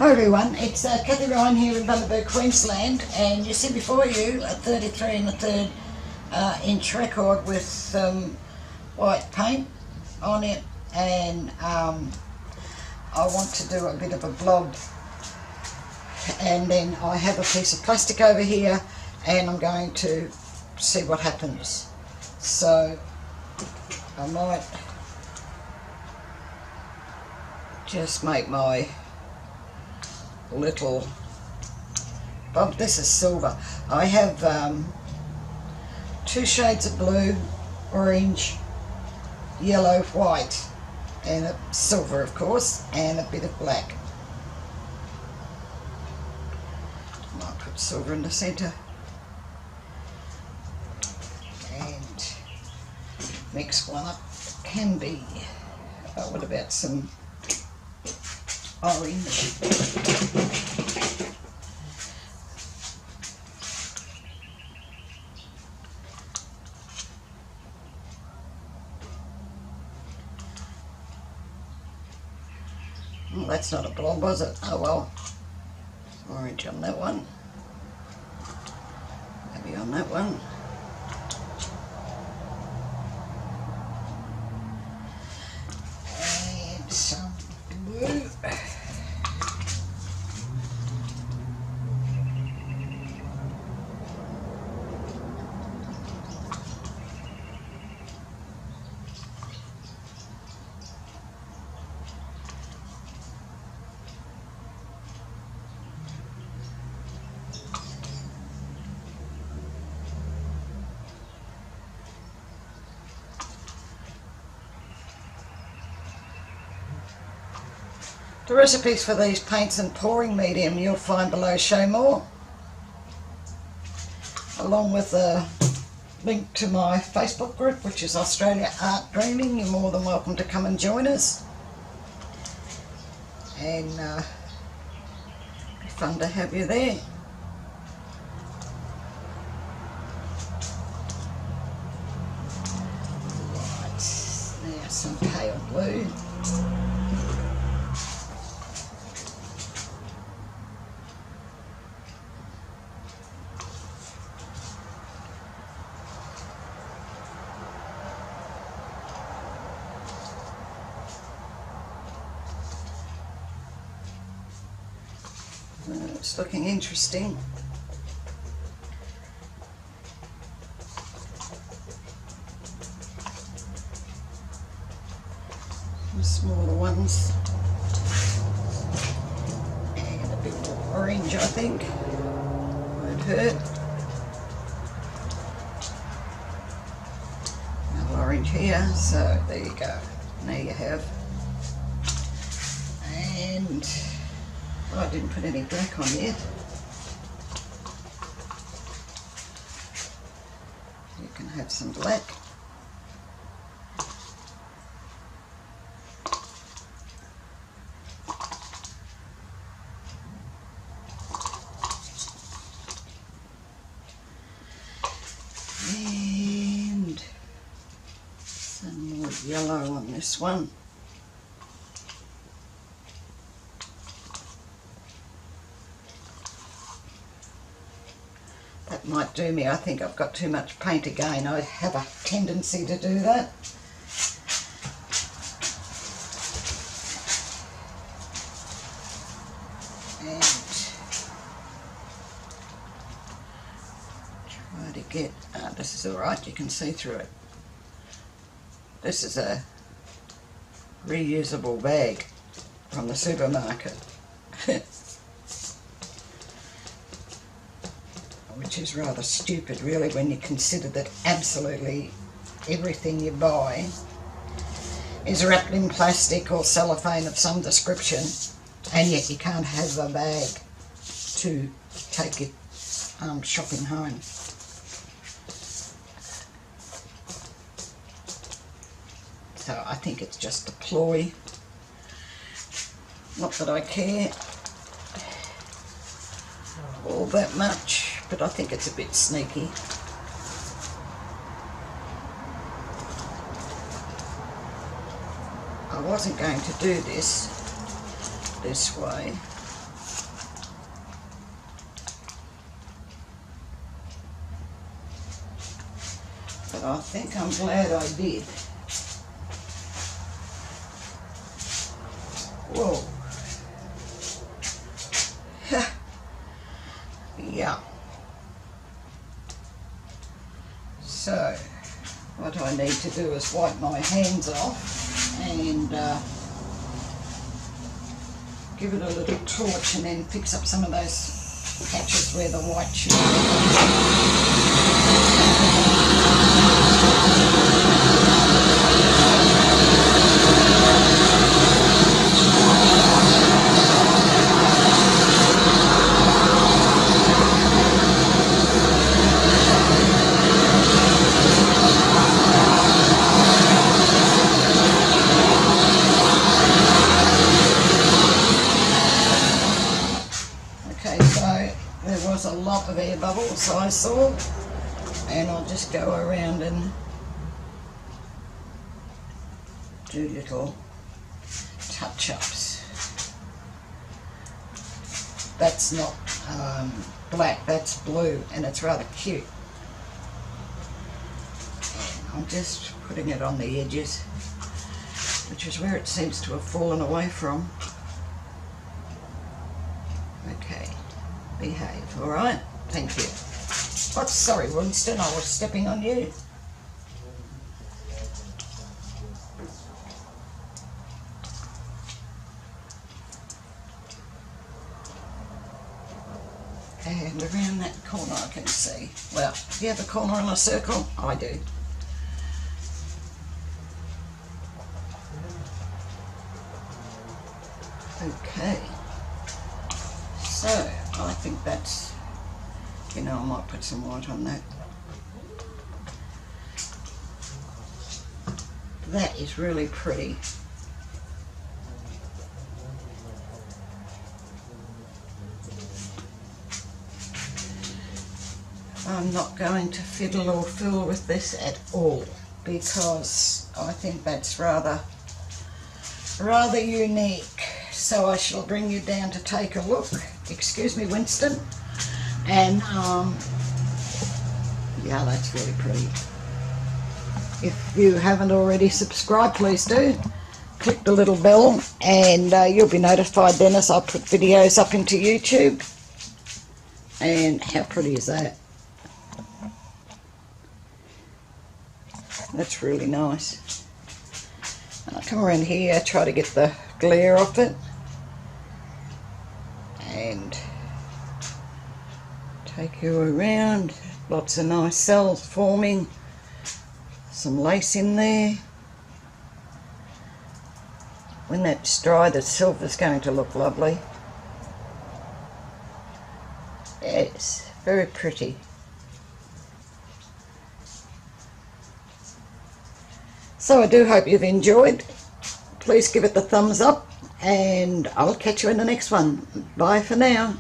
Hi everyone, it's Kathie here in Bundaberg, Queensland, and you see before you a 33 1/3 inch record with white paint on it, and I want to do a bit of a blob, and then I have a piece of plastic over here and I'm going to see what happens. So I might just make my little bob. This is silver. I have two shades of blue, orange, yellow, white, and a silver of course, and a bit of black. Might put silver in the centre and mix one up. Can be, what about some orange? Well, that's not a blob, was it? Oh well. Orange on that one. Maybe on that one. And some blue. The recipes for these paints and pouring medium you'll find below show more, along with a link to my Facebook group, which is Australia Art Dreaming. You're more than welcome to come and join us, and it'll be fun to have you there. Right, now some pale blue. It's looking interesting. Some smaller ones. And a bit more orange, I think. Won't hurt. Another orange here, so there you go. Now you have. And I didn't put any black on yet. You can have some black. And some more yellow on this one. That might do me. I think I've got too much paint again. I have a tendency to do that. And try to get, this is alright, you can see through it. This is a reusable bag from the supermarket. Which is rather stupid really when you consider that absolutely everything you buy is wrapped in plastic or cellophane of some description, and yet you can't have a bag to take it shopping home. So I think it's just a ploy. Not that I care all that much, but I think it's a bit sneaky. I wasn't going to do this way. but I think I'm glad I did. Whoa. Yeah. So, what I need to do is wipe my hands off and give it a little torch and then fix up some of those patches where the white should a lot of air bubbles I saw, and I'll just go around and do little touch-ups. That's not black, that's blue, and it's rather cute. I'm just putting it on the edges, which is where it seems to have fallen away from. Okay. Behave, all right? Thank you. Oh, sorry, Winston, I was stepping on you. And around that corner I can see. Well, do you have a corner in a circle? I do. Okay. So, I think that's, you know, I might put some white on that. That is really pretty. I'm not going to fiddle or fool with this at all because I think that's rather unique. So I shall bring you down to take a look. Excuse me, Winston. And yeah, that's really pretty. If you haven't already subscribed, please do. Click the little bell and you'll be notified then as I put videos up into YouTube. And how pretty is that? That's really nice. And I'll come around here, try to get the glare off it. And take you around. Lots of nice cells forming. Some lace in there. When that's dry, the silver's going to look lovely. Yes, very pretty. So I do hope you've enjoyed. Please give it the thumbs up and I'll catch you in the next one. Bye for now.